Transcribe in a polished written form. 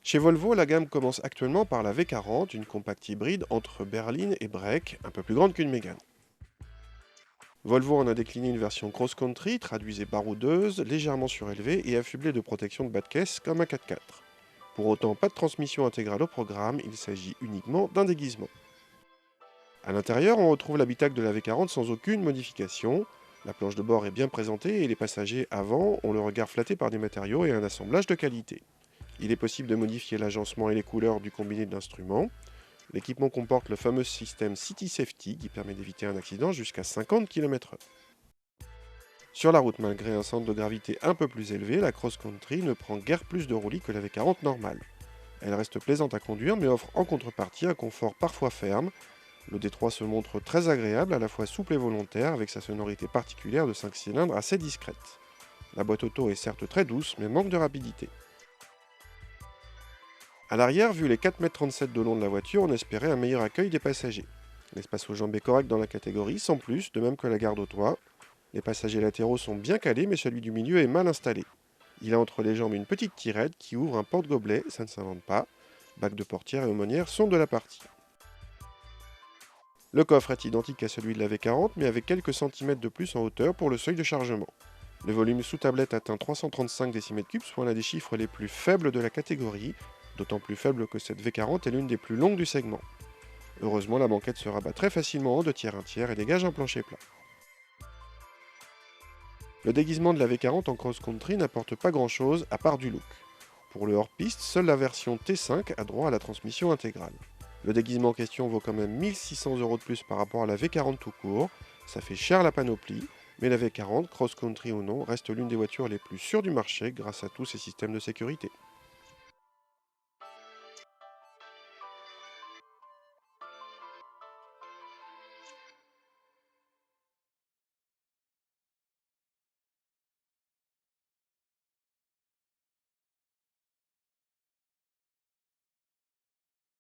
Chez Volvo, la gamme commence actuellement par la V40, une compacte hybride entre berline et break, un peu plus grande qu'une Mégane. Volvo en a décliné une version cross-country, traduisée baroudeuse, légèrement surélevée et affublée de protections de bas de caisse comme un 4x4. Pour autant, pas de transmission intégrale au programme, il s'agit uniquement d'un déguisement. À l'intérieur, on retrouve l'habitacle de la V40 sans aucune modification. La planche de bord est bien présentée et les passagers avant ont le regard flatté par des matériaux et un assemblage de qualité. Il est possible de modifier l'agencement et les couleurs du combiné de l'instrument. L'équipement comporte le fameux système City Safety qui permet d'éviter un accident jusqu'à 50 km/h. Sur la route, malgré un centre de gravité un peu plus élevé, la cross-country ne prend guère plus de roulis que la V40 normale. Elle reste plaisante à conduire mais offre en contrepartie un confort parfois ferme. Le D3 se montre très agréable, à la fois souple et volontaire, avec sa sonorité particulière de 5 cylindres assez discrète. La boîte auto est certes très douce mais manque de rapidité. À l'arrière, vu les 4,37 m de long de la voiture, on espérait un meilleur accueil des passagers. L'espace aux jambes est correct dans la catégorie, sans plus, de même que la garde au toit. Les passagers latéraux sont bien calés, mais celui du milieu est mal installé. Il a entre les jambes une petite tirette qui ouvre un porte-gobelet, ça ne s'invente pas. Bac de portière et aumônière sont de la partie. Le coffre est identique à celui de la V40, mais avec quelques centimètres de plus en hauteur pour le seuil de chargement. Le volume sous tablette atteint 335 décimètres cubes, soit l'un des chiffres les plus faibles de la catégorie, d'autant plus faible que cette V40 est l'une des plus longues du segment. Heureusement, la banquette se rabat très facilement en 2 tiers 1 tiers et dégage un plancher plat. Le déguisement de la V40 en cross-country n'apporte pas grand-chose à part du look. Pour le hors-piste, seule la version T5 a droit à la transmission intégrale. Le déguisement en question vaut quand même 1600 € de plus par rapport à la V40 tout court, ça fait cher la panoplie, mais la V40, cross-country ou non, reste l'une des voitures les plus sûres du marché grâce à tous ses systèmes de sécurité.